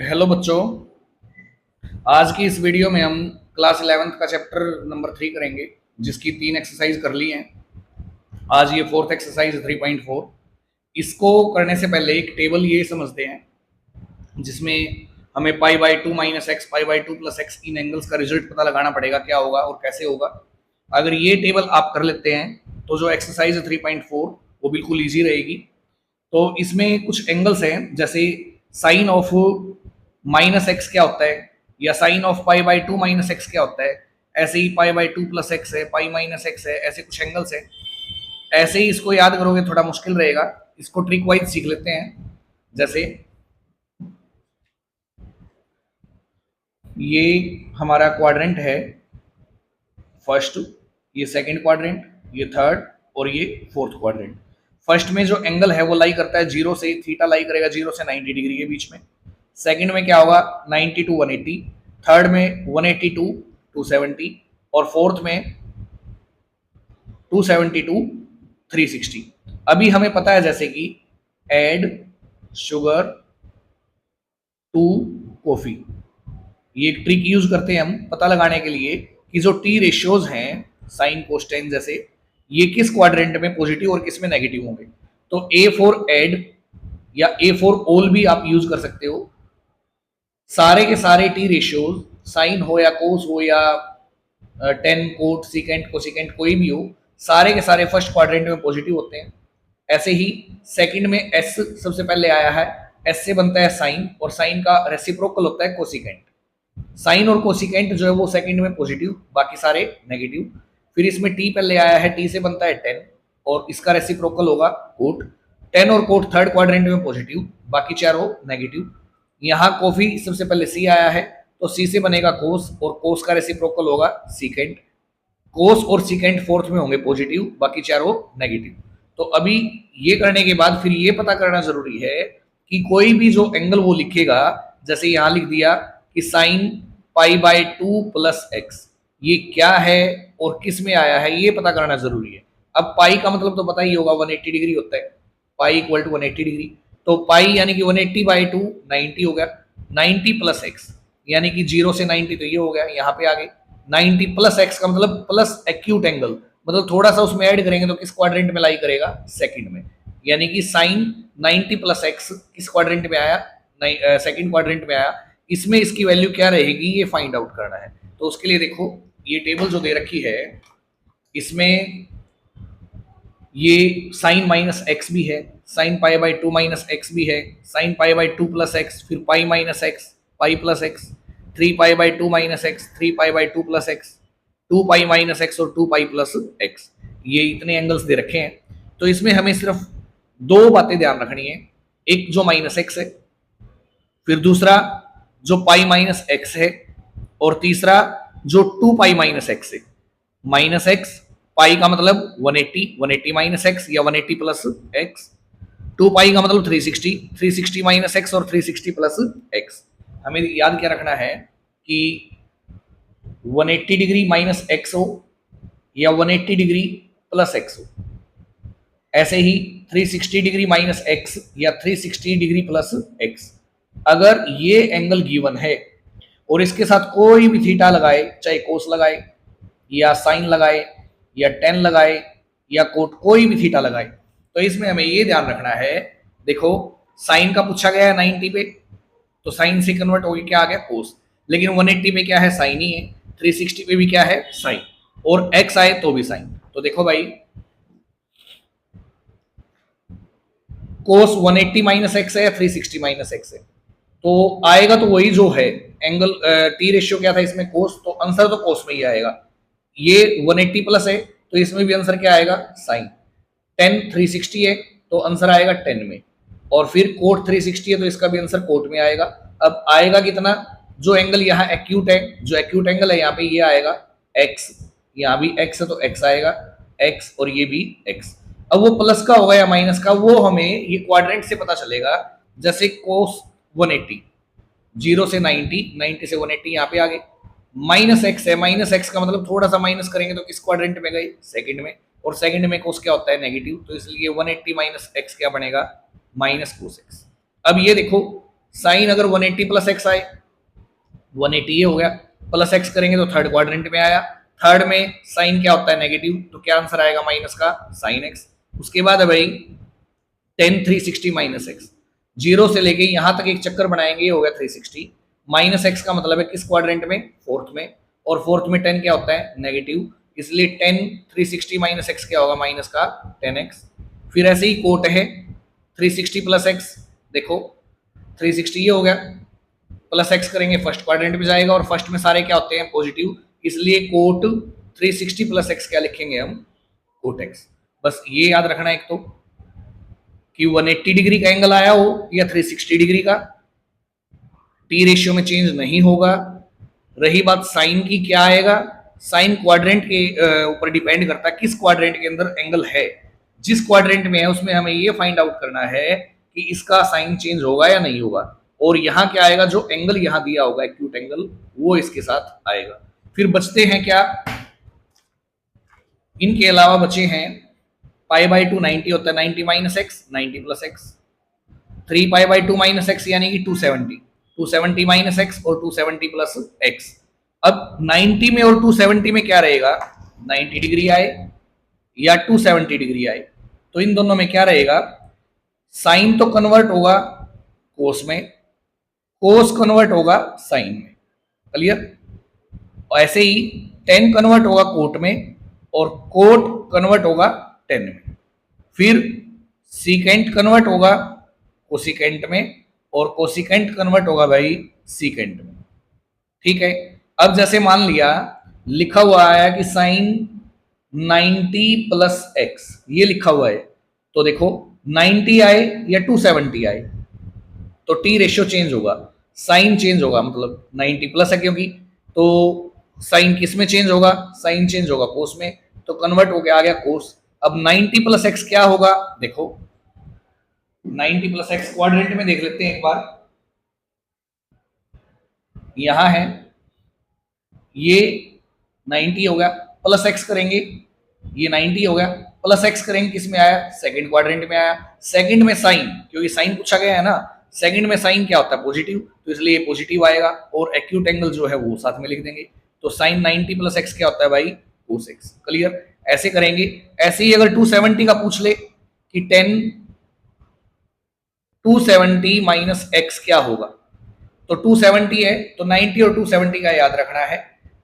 Hello बच्चों। आज की इस वीडियो में हम क्लास 11th का चैप्टर नंबर 3 करेंगे, जिसकी 3 एक्सरसाइज कर ली हैं। आज ये फोर्थ एक्सरसाइज 3.4। इसको करने से पहले एक टेबल ये समझते हैं, जिसमें हमें पाई by two minus x, pi by two plus x in angles का रिजल्ट पता लगाना पड़ेगा, क्या होगा और कैसे होगा। अगर ये टेबल आप कर लेते हैं तो जो एक्सरसाइज है 3.4 वो बिल्कुल ईजी रहेगी। तो इसमें कुछ एंगल्स हैं, जैसे साइन ऑफ माइनस एक्स क्या होता है, या sine of pi by two minus x क्या होता है। ऐसे ही pi by two plus x है, पाई माइनस एक्स है, ऐसे कुछ एंगल्स है। ऐसे ही इसको याद करोगे थोड़ा मुश्किल रहेगा। इसको ट्रिक वाइज सीख लेते हैं। जैसे ये हमारा क्वाड्रेंट है फर्स्ट, ये सेकंड क्वाड्रेंट, ये थर्ड और ये फोर्थ क्वाड्रेंट। फर्स्ट में जो एंगल है वो लाई करता है जीरो से, थीटा लाई करेगा 0 से 90 डिग्री के बीच में। सेकंड में क्या होगा 90 टू 180, थर्ड में 180 टू 270 और फोर्थ में 270 टू 360। अभी हमें पता है जैसे कि ऐड शुगर टू कॉफी, ये एक ट्रिक यूज करते हैं हम पता लगाने के लिए कि जो टी रेशियोज हैं साइन कोस्टेन जैसे, ये किस क्वाड्रेंट में पॉजिटिव और किस में नेगेटिव होंगे। तो ए फॉर एड या ए फॉर ऑल भी आप यूज कर सकते हो। सारे के सारे टी रेशियोज, साइन हो या कोस हो या टेन कोट सिकेंट कोसिकेंट कोई भी हो, सारे के सारे फर्स्ट क्वाड्रेंट में पॉजिटिव होते हैं। ऐसे ही सेकंड में एस सबसे पहले आया है, एस से बनता है साइन और साइन का रेसिप्रोकल होता है कोसिकेंट। साइन और कोसिकेंट जो है वो सेकंड में पॉजिटिव, बाकी सारे नेगेटिव। फिर इसमें टी पहले आया है, टी से बनता है टेन और इसका रेसिप्रोकल होगा कोट। टेन और कोट थर्ड क्वाड्रेंट में पॉजिटिव, बाकी चारों नेगेटिव। यहाँ कॉफी सबसे पहले सी आया है, तो सी से बनेगा कोस और कोस का रेसिप्रोकल होगा सीकेंट। कोस और सीकेंट फोर्थ में होंगे पॉजिटिव, बाकी चारों नेगेटिव। तो अभी ये करने के बाद फिर ये पता करना जरूरी है कि कोई भी जो एंगल वो लिखेगा, जैसे यहाँ लिख दिया कि sign pi by two plus x, ये क्या है और किस में आया है ये पता करना जरूरी है। अब पाई का मतलब तो पता ही होगा 180 डिग्री होता है, पाई इक्वल टू 180 डिग्री। तो पाई यानी कि 180 बाई टू 90 हो गया, 90 प्लस एक्स यानी कि 0 से 90 तो ये हो गया, यहाँ पे आ गए 90 प्लस एक्स का मतलब प्लस एक्यूट एंगल, मतलब थोड़ा सा उसमें ऐड करेंगे तो किस क्वाड्रेंट में लाई करेगा, सेकंड में। यानी कि साइन 90 प्लस एक्स किस क्वाड्रेंट में आया, सेकंड क्वाड्रेंट में आया। इसमें इसकी वैल्यू क्या रहेगी ये फाइंड आउट करना है। तो उसके लिए देखो ये टेबल जो दे रखी है, इसमें ये साइन माइनस एक्स भी है, sine pi by two minus x भी है, sine pi by two plus x, फिर pi minus x, pi plus x, 3 pi by two minus x, 3 pi by two plus x, 2 pi minus x और 2 पाई plus x. ये इतने angles दे रखे हैं। तो इसमें हमें सिर्फ दो बातें ध्यान रखनी है, एक जो माइनस एक्स है, फिर दूसरा जो पाई माइनस एक्स है, और तीसरा जो 2 पाई माइनस एक्स है। माइनस एक्स, पाई का मतलब 180, 180 माइनस एक्स या 180 प्लस एक्स। 2 पाई का मतलब 360, 360 माइनस एक्स और 360 प्लस एक्स। हमें याद क्या रखना है कि 180 डिग्री माइनस एक्स हो या 180 डिग्री प्लस एक्स हो, ऐसे ही 360 डिग्री माइनस एक्स या 360 डिग्री प्लस एक्स। अगर ये एंगल गिवन है और इसके साथ कोई भी थीटा लगाए, चाहे कोस लगाए या साइन लगाए या टेन लगाए या कोट, कोई भी थीटा लगाए, तो इसमें हमें ये ध्यान रखना है। देखो साइन का पूछा गया है 90 पे, तो साइन से कन्वर्ट होगी क्या आ गया कोस, लेकिन 180 पे क्या है साइन ही है, 360 पे भी क्या है साइन, और एक्स आए तो भी साइन। तो देखो भाई कोस 180 माइनस एक्स है या 360 माइनस एक्स है, तो आएगा तो वही जो है एंगल। टी रेशियो क्या था इसमें कोस, तो आंसर तो कोस में ही आएगा। ये 180 प्लस है तो इसमें भी आंसर क्या आएगा साइन। 10 360 है तो आंसर आएगा 10 में, और फिर कोट 360 है तो इसका भी आंसर कोट में आएगा। अब आएगा कितना, जो एंगल यहाँ एक्यूट है, जो एक्यूट एंगल है यहाँ पे ये आएगा एक्स, यहाँ भी एक्स है तो एक्स आएगा एक्स, और ये भी एक्स। अब वो प्लस का होगा या माइनस का वो हमें ये क्वाड्रेंट से पता चलेगा। जैसे कोस 180, 0 से 90, 90 से 180 यहाँ पे आ गए, माइनस एक्स है, माइनस एक्स का मतलब थोड़ा सा माइनस करेंगे तो किस क्वाड्रेंट में गए, सेकंड में, और सेकंड में कोस क्या होता है नेगेटिव, तो इसलिए 180 माइनस एक्स क्या बनेगा माइनस कोस एक्स। अब ये देखो साइन अगर 180 प्लस एक्स आए, 180 ये हो गया, प्लस एक्स करेंगे तो थर्ड क्वाड्रेंट में आया, थर्ड में साइन क्या होता है नेगेटिव, तो क्या आंसर आएगा माइनस का साइन एक्स। उसके बाद है भाई टेन 360 माइनस एक्स, जीरो से लेके यहां तक एक चक्कर बनाएंगे, ये हो गया 360 माइनस एक्स का मतलब है किस क्वाड्रेंट में, फोर्थ में, और फोर्थ में 10 क्या होता है नेगेटिव, इसलिए 10 360 माइनस एक्स क्या होगा माइनस का 10x। फिर ऐसे ही कोट है 360 प्लस एक्स, देखो 360 ये हो गया, प्लस एक्स करेंगे फर्स्ट क्वाड्रेंट में जाएगा, और फर्स्ट में सारे क्या होते हैं पॉजिटिव, इसलिए कोट 360 प्लस एक्स क्या लिखेंगे हम, कोट एक्स। बस ये याद रखना एक तो कि 180 डिग्री का एंगल आया हो या 360 डिग्री का, टी रेशियो में चेंज नहीं होगा। रही बात साइन की, क्या आएगा, साइन क्वाड्रेंट के ऊपर डिपेंड करता है किस क्वाड्रेंट के अंदर एंगल है, जिस क्वाड्रेंट में है उसमें हमें ये फाइंड आउट करना है कि इसका साइन चेंज होगा या नहीं होगा, और यहाँ क्या आएगा, जो एंगल यहाँ दिया होगा एक्यूट एंगल वो इसके साथ आएगा। फिर बचते हैं क्या, इनके अलावा बचे हैं पाई बाई 2 90 होता है, 90 minus x 90 plus x, 3 pi by 2 minus x यानी कि 270 माइनस एक्स और 270 प्लस एक्स। अब 90 में और 270 में क्या रहेगा, 90 डिग्री आए या 270 डिग्री आए, तो इन दोनों में क्या रहेगा, साइन तो कन्वर्ट होगा कोस में, कोस कन्वर्ट होगा साइन में, क्लियर। ऐसे ही टेन कन्वर्ट होगा कोट में और कोट कन्वर्ट होगा टेन में, फिर सीकेंट कन्वर्ट होगा कोसिकेंट में और कोसिकेंट कन्वर्ट होगा भाई सीकेंट में, ठीक है। अब जैसे मान लिया लिखा हुआ आया कि साइन 90 प्लस एक्स, ये लिखा हुआ है, तो देखो 90 आए या 270 आए तो टी रेशियो चेंज होगा, साइन चेंज होगा, मतलब 90 प्लस है क्योंकि, तो साइन किस में चेंज होगा, साइन चेंज होगा कोस में, तो कन्वर्ट होके आ गया कोस। अब 90 प्लस एक्स क्या होगा, देखो 90 प्लस एक्स क्वाड्रेंट में देख लेते हैं एक बार, यहां है ये 90 हो गया, प्लस एक्स करेंगे ये 90 हो गया, प्लस एक्स करेंगे किस में आया, सेकंड क्वाड्रेंट में आया। सेकंड में साइन, क्योंकि साइन पूछा गया है ना, सेकंड में साइन क्या होता है पॉजिटिव, तो इसलिए ये पॉजिटिव आएगा, और एक्यूट एंगल जो है वो साथ में लिख देंगे, तो साइन 90 प्लस एक्स क्या होता है भाई कोस एक्स, क्लियर। ऐसे करेंगे। ऐसे ही अगर 270 का पूछ ले कि 10 270 माइनस एक्स क्या होगा, तो 270 है तो 90 और 270 का याद रखना है,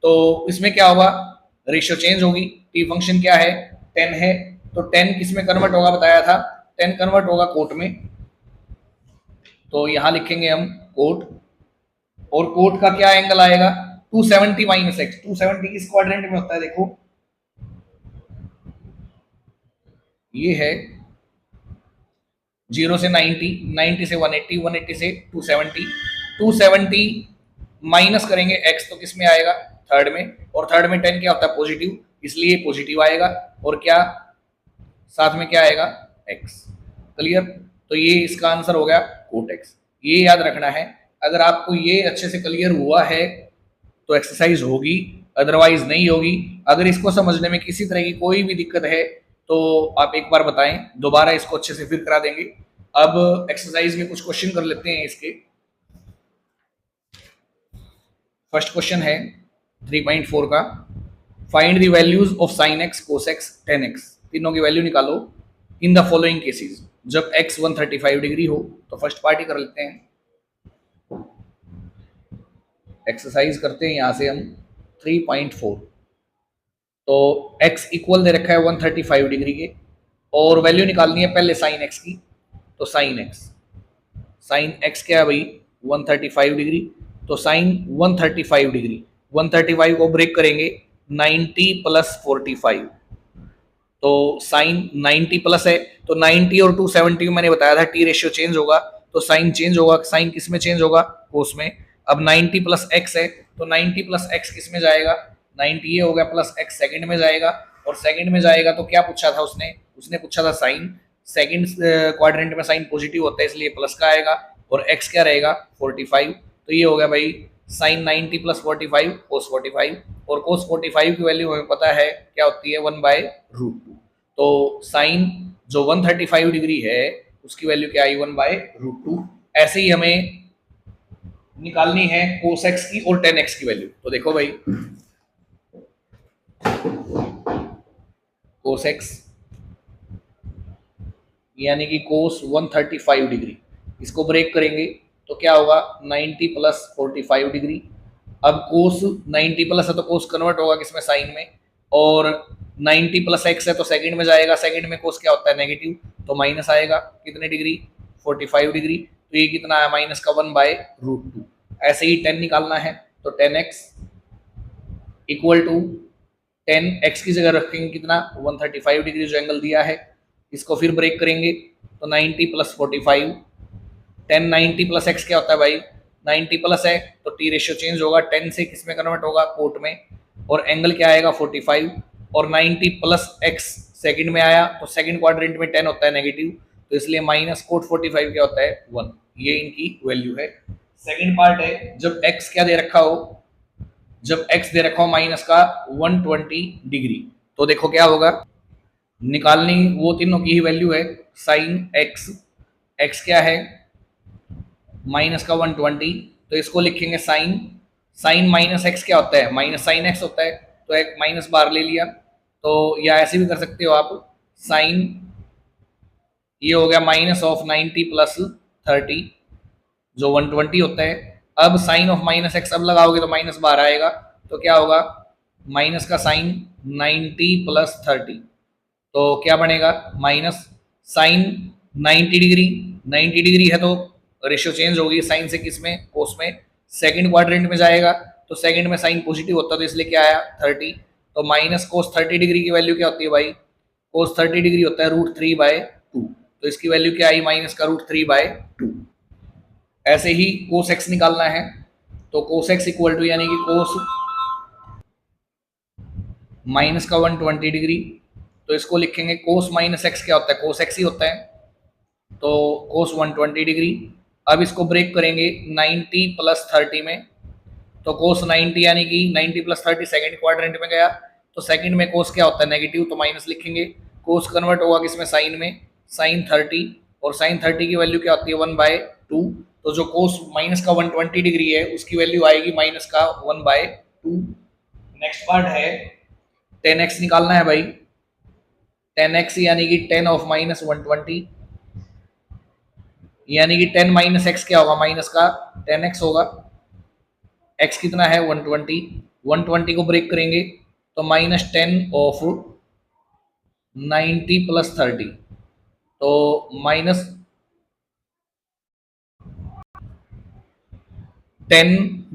तो इसमें क्या होगा, रेशियो चेंज होगी, टी फंक्शन क्या है 10 है, तो 10 किस में कन्वर्ट होगा बताया था, 10 कन्वर्ट होगा कोट में, तो यहां लिखेंगे हम कोट, और कोट का क्या एंगल आएगा 270 माइनस एक्स, 270 किस क्वाड्रेंट में होता है, देखो ये है 0 से 90, 90 से 180, 180 से 270, 270 माइनस करेंगे एक्स तो किस में आएगा थर्ड में, और थर्ड में 10 क्या होता है पॉजिटिव, इसलिए पॉजिटिव आएगा, और क्या साथ में क्या आएगा एक्स, क्लियर। तो ये इसका आंसर हो गया कोट एक्स, ये याद रखना है। अगर आपको ये अच्छे से क्लियर हुआ है तो एक्सरसाइज होगी, अदरवाइज नहीं होगी। अगर इसको समझने में किसी तरह की कोई भी दिक्कत है तो आप एक बार बताएं, दोबारा इसको अच्छे से फिर करा देंगे। अब एक्सरसाइज में कुछ क्वेश्चन कर लेते हैं इसके। फर्स्ट क्वेश्चन है 3.4 का, find the values of sine x cos x ten x, तीनों की वैल्यू निकालो इन द फॉलोइंग केसेस, जब x 135 डिग्री हो। तो फर्स्ट पार्टी कर लेते हैं, एक्सरसाइज करते हैं यहां से हम 3.4। तो x इक्वल दे रखा है 135 डिग्री के, और वैल्यू निकालनी है पहले साइन x की, तो साइन x क्या है भाई 135 डिग्री, तो साइन 135 डिग्री, 135 को ब्रेक करेंगे 90 प्लस 45, तो साइन 90 प्लस है, तो 90 और 270 मैंने बताया था टी रेशियो चेंज होगा, तो साइन चेंज होगा, साइन किस में चेंज होगा कोस में। अब 90 प्लस एक्स है, तो 90 प्लस एक्स किस में जाएगा, 90 ये हो गया प्लस एक्स सेकंड में जाएगा, और सेकंड में जाएगा तो क्या पूछा था उसने पूछा था साइन, सेकंड क्वाड्रेंट में साइन पॉजिटिव होता है इसलिए प्लस का आएगा, और एक्स क्या रहेगा 45, तो ये हो गया भाई साइन 90 प्लस 45 कोस 45, और कोस 45 की वैल्यू हमें पता है क्या होती है 1/√2, तो साइन जो 135 डिग्री है उसकी वैल्यू क्या आई 1/√2। ऐसे ही हमें निकालनी है कोस एक्स की और टेन एक्स की वैल्यू। तो देखो भाई, कोस एक्स यानी कि कोस 135 डिग्री, इसको ब्रेक करेंगे तो क्या होगा 90 प्लस 45 डिग्री। अब कोस 90 प्लस है तो कोस कन्वर्ट होगा किसमें, साइन में, और 90 प्लस एक्स है तो सेकंड में जाएगा, सेकंड में कोस क्या होता है नेगेटिव, तो माइनस आएगा कितने डिग्री 45 डिग्री। तो ये कितना है माइनस का 1/√2। ऐसे ही 10 निकालना है तो 10x इक्वल टू 10x की जगह रखेंगे कितना 135 डिग्री जो एंगल दिया है, इसको फिर ब्रेक करेंगे तो 90 प्लस 45, 10 90 प्लस एक्स क्या होता है भाई 90 प्लस है तो टी रेशियो चेंज होगा, 10 से किस में कन्वर्ट होगा कोट में, और एंगल क्या आएगा 45, और 90 प्लस एक्स सेकंड में आया तो सेकंड क्वाड्रेंट में 10 होता है नेगेटिव, तो इसलिए माइनस कोट 45 क्या होता है 1। ये इनकी वैल्यू है। सेकंड पार्ट है जब एक्स क्या दे रखा हो, जब एक्स दे रखा हो माइनस का 120 डिग्री, तो देखो क्या होगा, निकालनी वो तीनों की ही वैल्यू है, साइन एक्स, एक्स क्या है माइनस का 120, तो इसको लिखेंगे साइन, साइन माइनस एक्स क्या होता है माइनस साइन एक्स होता है, तो एक माइनस बार ले लिया, तो या ऐसे भी कर सकते हो आप, साइन ये हो गया माइनस ऑफ 90 प्लस 30 जो 120 होता है। अब साइन ऑफ माइनस एक्स अब लगाओगे तो माइनस बार आएगा, तो क्या होगा माइनस का साइन 90 प्लस 30, तो क्या बनेगा माइनस साइन 90 डिग्री, 90 डिग्री है तो रेशियो चेंज होगी साइन से किस में कोस में, सेकंड क्वाड्रेंट में जाएगा तो सेकंड में साइन पॉजिटिव होता है तो इसलिए क्या आया 30, तो माइनस कोस 30 डिग्री की वैल्यू क्या होती है भाई, कोस 30 डिग्री होता है √3/2, तो इसकी वैल्यू क्या आई माइनस का √3/2। ऐसे ही कोस एक्स निकालना है तो कोस एक्स इक्वल टू यानी कि कोस माइनस का 120 डिग्री, तो इसको लिखेंगे कोस माइनस एक्स क्या होता है कोस एक्स ही होता है, तो कोस 120 डिग्री। अब इसको ब्रेक करेंगे 90 प्लस 30 में, तो कोस 90 यानी कि 90 प्लस 30 सेकंड क्वाड्रेंट में गया, तो सेकंड में कोस क्या होता है नेगेटिव, तो माइनस लिखेंगे, कोस कन्वर्ट होगा किसमें साइन में, साइन 30, और साइन 30 की वैल्यू क्या होती है 1/2, तो जो कोस माइनस का 120 डिग्री है उसकी वैल्यू आएगी माइनस का 1/2। नेक्स्ट पार्ट है 10x निकालना है भाई, 10x यानी कि 10 ऑफ माइनस 120, यानी कि 10 माइनस एक्स क्या होगा माइनस का 10x होगा, x कितना है 120, 120 को ब्रेक करेंगे तो -10 ऑफ 90 प्लस 30, तो माइनस 10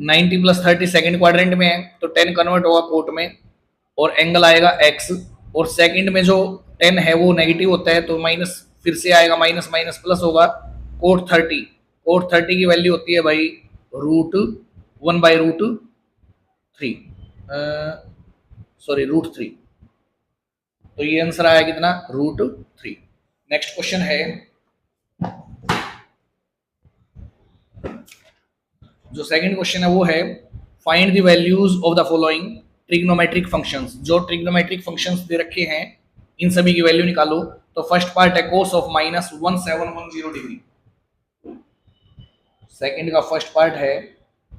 90 प्लस 30 सेकेंड क्वाड्रेंट में है तो 10 कन्वर्ट होगा कोट में, और एंगल आएगा x, और सेकंड में जो 10 है वो नेगेटिव होता है तो माइनस फिर से आएगा, माइनस माइनस प्लस होगा, कोट 30, कोट 30 की वैल्यू होती है भाई √1/√3, सॉरी √3, तो ये आंसर आया कितना √3। नेक्स्ट क्वेश्चन है, जो सेकंड क्वेश्चन है वो है find the values of the following trigonometric functions, जो ट्रिग्नोमेट्रिक फंक्शंस दे रखे हैं इन सभी की वैल्यू निकालो। तो फर्स्ट पार्ट है cos of minus 1710 degree, second का फर्स्ट पार्ट है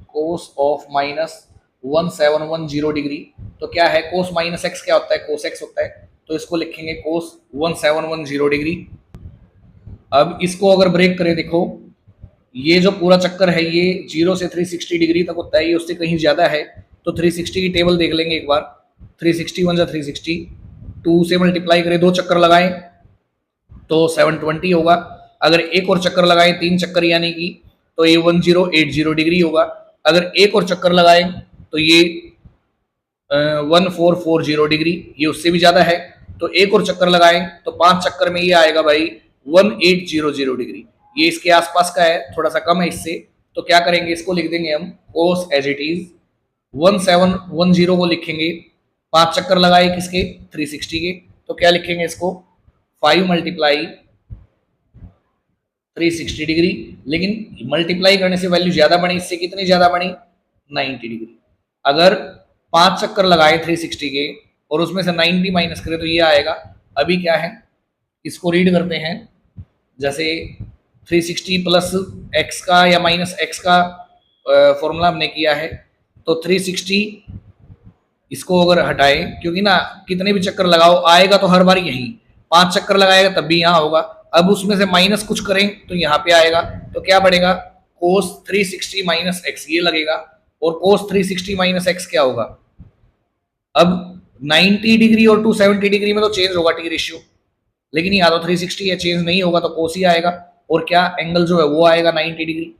कोस ऑफ माइनस 1710 डिग्री, तो क्या है कोस माइनस एक्स क्या होता है कोस एक्स होता है, तो इसको लिखेंगे कोस 1710 डिग्री। अब इसको अगर ब्रेक करें देखो, ये जो पूरा चक्कर है ये 0 से 360 डिग्री तक होता है, ये उससे कहीं ज़्यादा है, तो 360 की टेबल देख लेंगे एक बार, 360 1 360, 2 से मल्टीप्लाई करें, 2 चक्कर लगाएं तो 720 होगा, अगर एक और चक्कर लगाएं 3 चक्कर यानी कि तो ये 1080 डिग्री होगा, अगर एक और चक्कर लगाएं तो ये 1440 डिग्री, ये उससे भी ज़्यादा है, तो एक और चक्कर लगाएं तो 5 चक्कर में ये आएगा भाई 1800 डिग्री, ये इसके आसपास का है, थोड़ा सा कम है इससे, तो क्या करेंगे इसको लिख देंगे हम कोस एज इट इज 1710 को लिखेंगे, 5 चक्कर लगाए किसके 360 के, तो क्या लिखेंगे इसको 5 मल्टीप्लाई 360 डिग्री, लेकिन मल्टीप्लाई करने से वैल्यू ज्यादा बनी, इससे कितनी ज्यादा बनी 90 डिग्री। अगर 5 चक्कर लगाए 360 के और उसमें से 90 माइनस करें तो ये आएगा, अभी क्या है इसको रीड करते हैं, जैसे 360 प्लस एक्स का या माइनस एक्स का फॉर्मूला हमने किया है। तो 360 इसको अगर हटाएं, क्योंकि ना कितने भी चक्कर लगाओ आएगा तो हर बार यही, 5 चक्कर लगाएगा तब भी यहाँ होगा। अब उसमें से माइनस कुछ करें तो यहाँ पे आएगा, तो क्या बढ़ेगा, कोस 360 माइनस एक्स ये लगेगा, और कोस 360 माइनस एक्स क्या होगा, अब 90 डिग्री और 270 डिग्री में तो चेंज होगा टी रेशियो, लेकिन यहाँ तो 360 है, चेंज नहीं होगा तो कोस ही आएगा, और क्या एंगल जो है वो आएगा 90 डिग्री।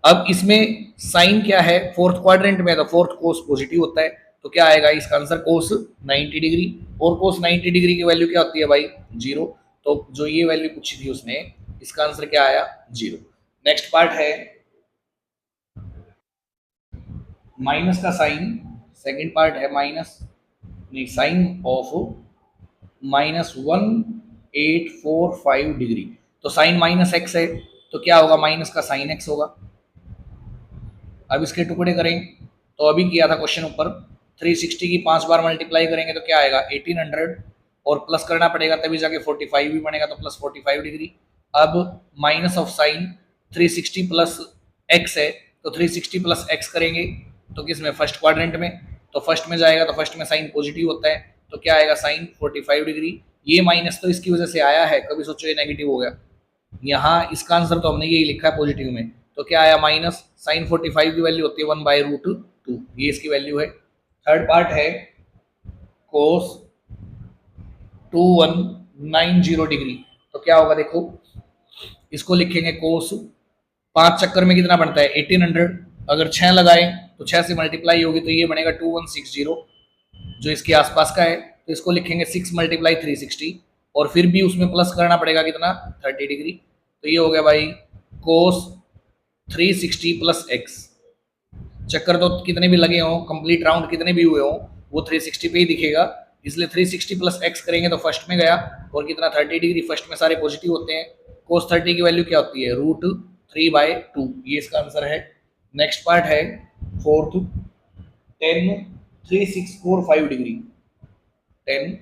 अब इसमें साइन क्या है, फोर्थ क्वाड्रेंट में तो फोर्थ कोस पॉजिटिव होता है, तो क्या आएगा इसका आंसर कोस 90 डिग्री, और कोस 90 डिग्री की वैल्यू क्या होती है भाई, जीरो। तो जो ये वैल्यू पूछी थी उसने, इसका आंसर क्या आया, जीरो। नेक्स्ट पार्ट है माइनस का साइन, सेकंड पार्ट है माइनस, नहीं, साइन ऑफ -1845 डिग्री। तो साइन माइनस एक्स है, तो क्या होगा, माइनस का साइन एक्स होगा। अब इसके टुकड़े करें, तो अभी किया था क्वेश्चन ऊपर, 360 की 5 बार मल्टीप्लाई करेंगे तो क्या आएगा 1800, और प्लस करना पड़ेगा तभी जाके 45 भी बनेगा, तो प्लस 45 डिग्री। अब minus of sine 360 plus x है, तो 360 प्लस एक्स करेंगे तो किसमें, फर्स्ट क्वाड्रेंट में, तो फर्स्ट में जाएगा, तो फर्स्ट में साइन पॉजिटिव होता है, तो क्या आएगा साइन 45 डिग्री। ये माइनस तो इसकी वजह से आया है, कभी सोचो ये नेगेटिव हो गया, यहाँ इसका आंसर तो हमने यही लिखा है पॉजिटिव में, तो क्या आया माइनस, साइन 45 की वैल्यू होती है 1/√2, ये इसकी वैल्यू है। थर्ड पार्ट है कोस 2190 डिग्री, तो क्या होगा देखो, इसको लिखेंगे कोस, 5 चक्कर में कितना बनता है 1800, अगर 6 लगाए तो 6 से मल्टीप्लाई होगी तो ये बनेगा 2160, जो इसके आसपास का है, तो इसको लिखेंगे 6 × 360, और फिर भी उसमें प्लस करना पड़ेगा कितना, 30 डिग्री, तो ये हो गया भाई कोस 360 प्लस एक्स। चक्कर तो कितने भी लगे हों, कंप्लीट राउंड कितने भी हुए हों, वो 360 पे ही दिखेगा, इसलिए 360 प्लस एक्स करेंगे तो फर्स्ट में गया, और कितना 30 डिग्री, फर्स्ट में सारे पॉजिटिव होते हैं, कोस 30 की वैल्यू क्या होती है, √3/2, ये इसका आंसर है। नेक्स्ट पार्ट है फोर्थ, 10 3645 डिग्री, 10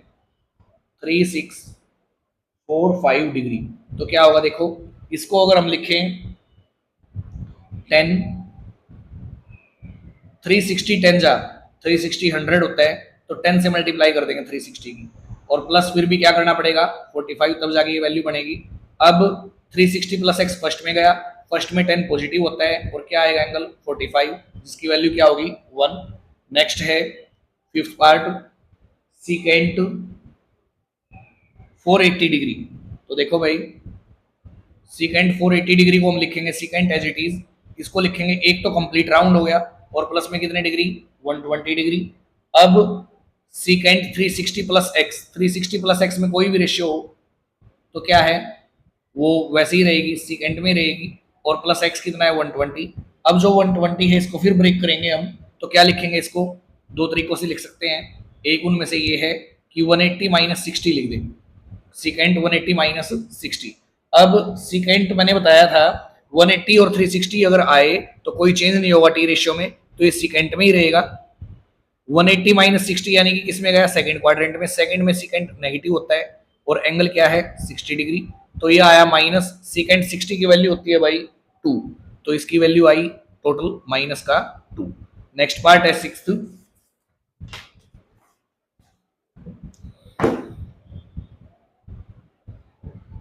3645 डिग्री, तो क्या होगा देखो, इसको अगर हम लिखें 10 360 10 जा 360 100 होता है, तो 10 से मल्टीप्लाई कर देंगे 360 की, और प्लस फिर भी क्या करना पड़ेगा 45, तब जाके ये वैल्यू बनेगी। अब 360 प्लस एक्स फर्स्ट में गया, फर्स्ट में 10 पॉजिटिव होता है, और क्या आएगा एंगल 45, जिसकी वैल्यू क्या होगी 1। नेक्स्ट है फिफ्थ पार्ट, सीकेंट 480 डिग्री, तो देखो भाई सीकेंट 480 डिग्री को हम लिखेंगे सीकेंट एज इट इज, इसको लिखेंगे, एक तो कंप्लीट राउंड हो गया, और प्लस में कितने डिग्री 120 डिग्री। अब secant 360 plus x, 360 plus x में कोई भी रेशियो हो तो क्या है, वो वैसे ही रहेगी, सीकेंट में रहेगी, और प्लस एक्स कितना है 120। अब जो 120 है इसको फिर ब्रेक करेंगे हम, तो क्या लिखेंगे, इसको दो तरीकों से लिख सकते हैं, एक उनमें से ये है कि 180 माइनस 60 लिख दें, सीकेंट 180 माइनस 60। अब सीकेंट मैंने बताया था 180 और 360 अगर आए तो कोई चेंज नहीं होगा टी रेशियो में, तो ये सीकेंट में ही रहेगा। 180 माइनस 60 यानी कि किसमें गया, सेकंड क्वाड्रेंट में, सेकंड में सीकेंट नेगेटिव होता है, और एंगल क्या है 60 डिग्री, तो ये आया माइनस, सीकेंट 60 की वैल्यू होती है भाई 2, तो इसकी वैल्यू आई टोटल माइनस का 2। नेक्स्ट पार्ट है सिक्स्थ,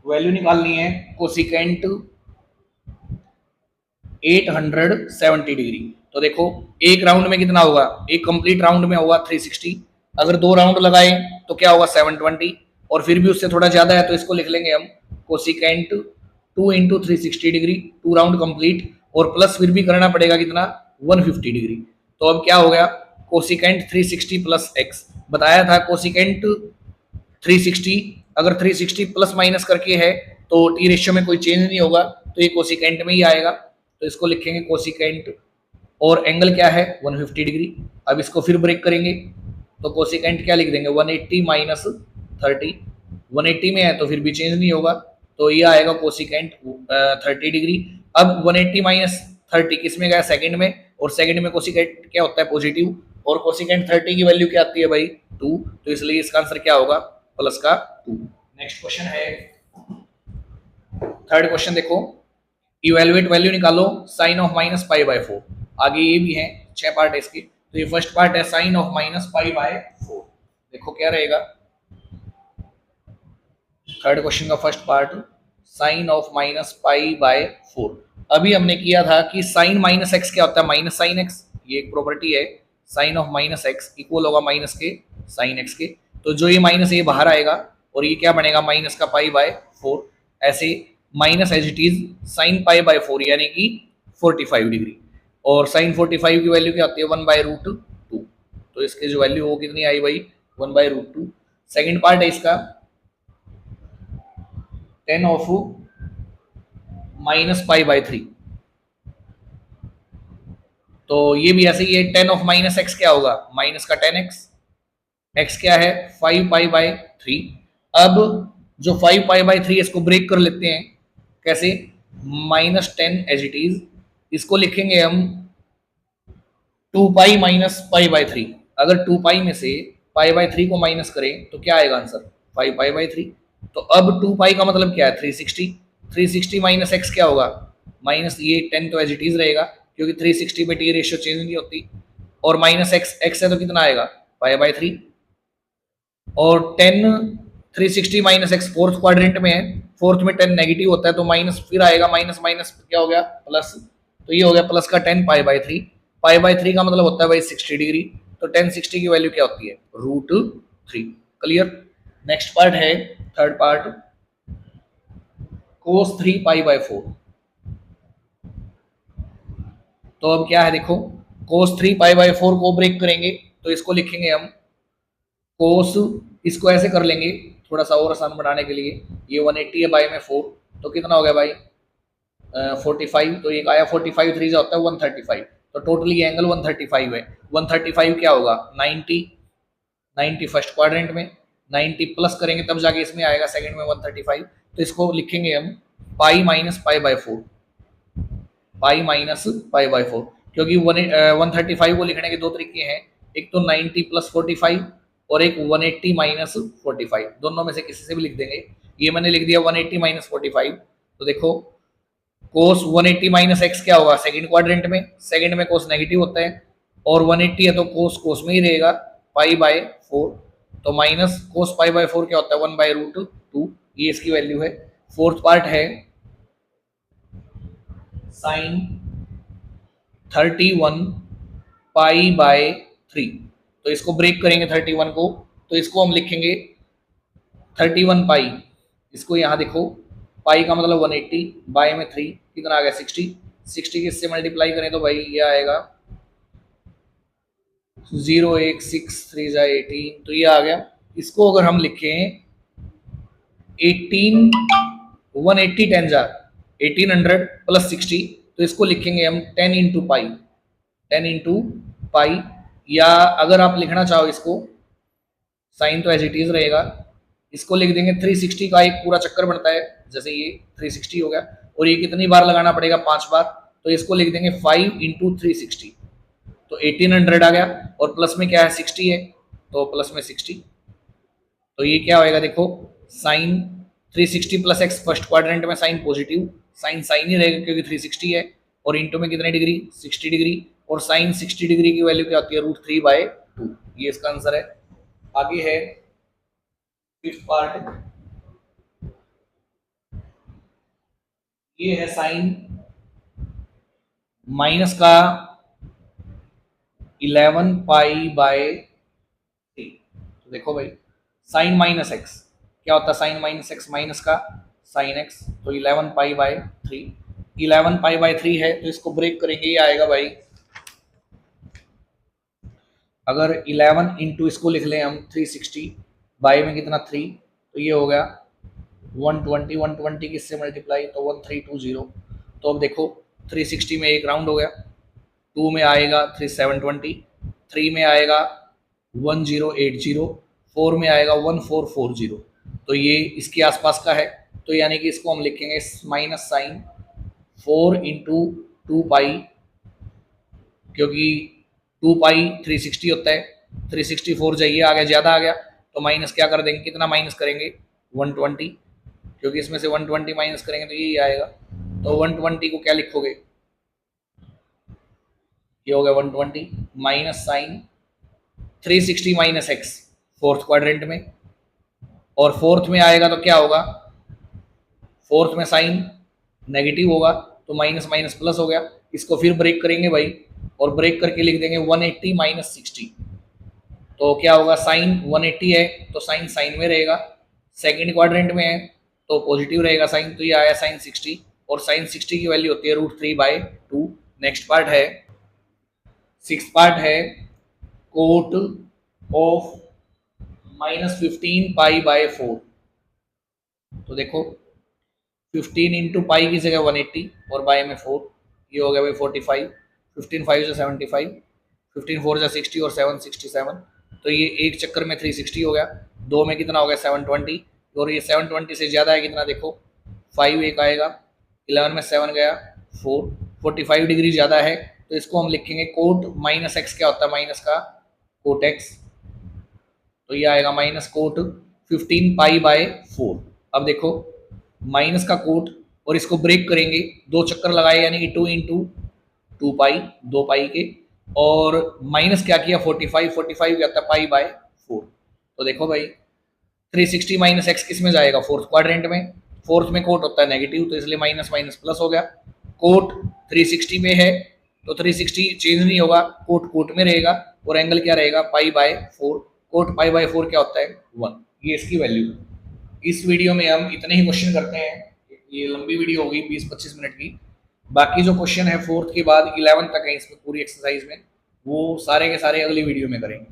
वैल्यू निकालनी है कोसिकेंट 870 डिग्री। तो देखो एक राउंड में कितना होगा, एक कंप्लीट राउंड में होगा 360, अगर 2 राउंड लगाए तो क्या होगा 720, और फिर भी उससे थोड़ा ज्यादा है तो इसको लिख लेंगे हम कोसिकेंट 2 × 360 डिग्री, 2 राउंड कंप्लीट, और प्लस फिर भी करना पड़ेगा कितना 150 डिग्री। तो अब क्या हो गया, कोसिकेंट 360 प्लस एक्स, बताया था कोसिकेंट 360 अगर 360 प्लस माइनस करके है तो टी रेशियो में कोई चेंज नहीं होगा, तो ये कोसिकेंट में ही आएगा, तो इसको लिखेंगे कोसिकेंट, और एंगल क्या है 150 डिग्री। अब इसको फिर ब्रेक करेंगे तो कोसिकेंट क्या लिख देंगे 180 माइनस 30, 180 में है तो फिर भी चेंज नहीं होगा, तो ये आएगा कोसिकेंट 30 डिग्री। अब 180 माइनस 30 किस में गया, सेकंड में, और सेकंड में कोसिकेंट क्या होता है पॉजिटिव, और कोसिकेंट 30 की वैल्यू क्या आती है भाई 2, तो इसलिए इसका आंसर क्या होगा प्लस का 2। नेक्स्ट क्वेश्चन है थर्ड क्वेश्चन, देखो इवेलुएट वैल्यू निकालो sine of minus pi by 4। आगे ये भी है, 6 पार्ट है इसके। तो ये फर्स्ट पार्ट है sine of minus pi by 4। देखो क्या रहेगा थर्ड क्वेश्चन का first part, sine of minus pi by 4। अभी हमने किया था कि साइन माइनस एक्स क्या होता है, माइनस साइन एक्स। ये एक प्रॉपर्टी है, sine of minus x equal होगा माइनस के साइन एक्स के। तो जो ये माइनस ये बाहर आएगा और ये क्या बनेगा माइनस का पाई बाय 4। ऐसे minus as it is sine pi by 4 यानी कि 45 डिग्री। और साइन 45 की वैल्यू क्या होती है 1 बाय रूट 2। तो इसकी जो वैल्यू वो कितनी आई भाई 1 बाय रूट 2। सेकेंड पार्ट है इसका ten of minus pi bye 3। तो ये भी ऐसे ही है, टेन ऑफ माइनस एक्स क्या होगा माइनस का 10x। एक्स क्या है 5 पाई बाय 3। अब जो 5 पाई बाय 3 इसको ब्रेक कर लेते हैं। कैसे, -10 एज इट इज, इसको लिखेंगे हम 2 पाई माइनस पाई बाय 3। अगर 2 पाई में से पाई बाय 3 को माइनस करें तो क्या आएगा आंसर 5 पाई बाय 3। तो अब 2 पाई का मतलब क्या है 360। 360 माइनस एक्स क्या होगा माइनस ये 10 तो एज इट इज रहेगा क्योंकि 360 पे टी रेशियो चेंज नहीं होती। और माइनस एक्स एक्स है तो कितना आएगा पाई बाय 3। और 10 360 माइनस एक्स फोर्थ क्वाड्रेंट में है, फोर्थ में 10 नेगेटिव होता है तो माइनस फिर आएगा, माइनस माइनस क्या हो गया प्लस। तो ये हो गया प्लस का 10 पाई बाय 3। पाई बाय 3 का मतलब होता है भाई 60 डिग्री। तो 10 60 की वैल्यू क्या होती है रूट 3। क्लियर। नेक्स्ट पार्ट है third part cos 3 pi by 4। तो अब क्या है देखो कोस 3 पाई बाय 4 को ब्रेक करेंगे तो इसको लिखेंगे हम कोस, इसको ऐसे कर लेंगे थोड़ा सा और आसान बनाने के लिए। ये 180 है बाई में 4 तो कितना हो गया भाई 45। तो एक आया 45 3 होता है 135। तो टोटली ये एंगल 135 है। 135 क्या होगा 90। 90 फर्स्ट क्वाड्रेंट में, 90 प्लस करेंगे तब जाके इसमें आएगा सेकंड में 135। तो इसको लिखेंगे हम pi minus pi by 4। Pi minus pi by 4 क्योंकि 135 को लिखने के दो तरीके हैं, एक तो 90 प्लस 45 और एक 180 माइनस 45। दोनों में से किसी से भी लिख देंगे। ये मैंने लिख दिया 180 माइनस 45। तो देखो कोस 180 माइनस एक्स क्या होगा सेकंड क्वाड्रेंट में, सेकंड में कोस नेगेटिव होता है और 180 है तो कोस कोस में ही रहेगा पाई बाय 4। तो माइनस कोस पाई बाय 4 क्या होता है 1 बाय रूट 2। ये इसकी वैल्यू है। फोर्थ पार्ट है साइन 31 पाई बाय 3। तो इसको ब्रेक करेंगे 31 को तो इसको हम लिखेंगे 31 पाई। इसको यहाँ देखो पाई का मतलब 180 बाय में 3 कितना आ गया 60। 60 की इससे मल्टीप्लाई करें तो भाई ये आएगा 0 1 6 3 जा 18। तो ये आ गया। इसको अगर हम लिखें 18 180 10 जा 1800 प्लस 60 तो इसको लिखेंगे हम 10 इंटू पाई। 10 इंटू पाई, या अगर आप लिखना चाहो इसको साइन तो एज इट इज रहेगा, इसको लिख देंगे 360 का एक पूरा चक्कर बनता है जैसे ये 360 हो गया। और ये कितनी बार लगाना पड़ेगा 5 बार। तो इसको लिख देंगे 5 इंटू 360। तो 1800 आ गया और प्लस में क्या है 60 है तो प्लस में 60। तो ये क्या होएगा देखो sine 360 plus x first quadrant में साइन पॉजिटिव, साइन साइन ही रहेगा क्योंकि 360 है। और इंटू में कितने डिग्री 60 डिग्री। और साइन 60 डिग्री की वैल्यू क्या होती है रूट 3 बाय 2। ये इसका आंसर है। आगे है फिफ्थ पार्ट, ये है साइन माइनस का 11 पाई बाय 3। तो देखो भाई साइन माइनस एक्स क्या होता है साइन माइनस एक्स माइनस का साइन एक्स। तो 11 पाई बाय 3, 11 पाई बाय 3 है तो इसको ब्रेक करेंगे ये आएगा भाई, अगर 11 इंटू इसको लिख लें हम 360 बाई में कितना 3 तो ये हो गया 120। 120 किससे मल्टीप्लाई तो 1320। तो अब देखो 360 में एक राउंड हो गया, 2 में आएगा 3720, 3 में आएगा 1080, 4 में आएगा 1440। तो ये इसके आसपास का है। तो यानी कि इसको हम लिखेंगे माइनस साइन 4 इंटू 2 पाई, क्योंकि 2 पाई 360 होता है, 364 जाइए आगे ज़्यादा आ गया तो माइनस क्या कर देंगे, कितना माइनस करेंगे 120, क्योंकि इसमें से 120 माइनस करेंगे तो यही आएगा। तो 120 को क्या लिखोगे, ये हो गया 120 minus sine 360 minus x fourth quadrant में, और फोर्थ में आएगा तो क्या होगा, फोर्थ में साइन नेगेटिव होगा तो माइनस माइनस प्लस हो गया। इसको फिर ब्रेक करेंगे भाई, और ब्रेक करके लिख देंगे 180 माइनस 60, तो क्या होगा, साइन 180 है तो साइन साइन में रहेगा, सेकंड क्वाड्रेंट में है तो पॉजिटिव रहेगा साइन, तो ये आया साइन 60, और साइन 60 की वैल्यू होती है √3/2। नेक्स्ट पार्ट है, सिक्स पार्ट है कोट ऑफ -15π/4। तो देखो 15 इंटू पाई की जगह 180 और बाय में 4, ये हो गया भाई 45, 15 5 से 75, 15 4 से 60 और 7 67, तो ये एक चक्कर में 360 हो गया, दो में कितना हो गया 720, और ये 720 से ज़्यादा है कितना देखो 5 एक आएगा, 11 में 7 गया 4, 45 डिग्री ज़्यादा है तो इसको हम लिखेंगे कोट माइनस एक्स, क्या होता है माइनस का कोट एक्स, तो ये आएगा माइनस कोट 15π/4। अब देखो माइनस का कोट, और इसको ब्रेक करेंगे, दो चक्कर लगाए यानी कि 2 इंटू 2π, 2π के, और माइनस क्या किया 45, 45 क्या होता है π/4। तो देखो भाई 360 माइनस एक्स किस में जाएगा, फोर्थ क्वाड्रेंट में, फोर्थ में कोट होता है नेगेटिव तो इसलिए माइनस माइनस प्लस हो गया, कोट 360 में है तो 360 चेंज नहीं होगा, कोट कोट में रहेगा, और एंगल क्या रहेगा π/4, कोट π/4 क्या होता है 1, ये इसकी वैल्यू है। इस वीडियो में हम इतने ही क्वेश्चन करते हैं, ये लंबी वीडियो होगी 20-25 मिनट की, बाकी जो क्वेश्चन है फोर्थ के बाद 11 तक है इसमें पूरी एक्सरसाइज में, वो सारे के सारे अगली वीडियो में करेंगे।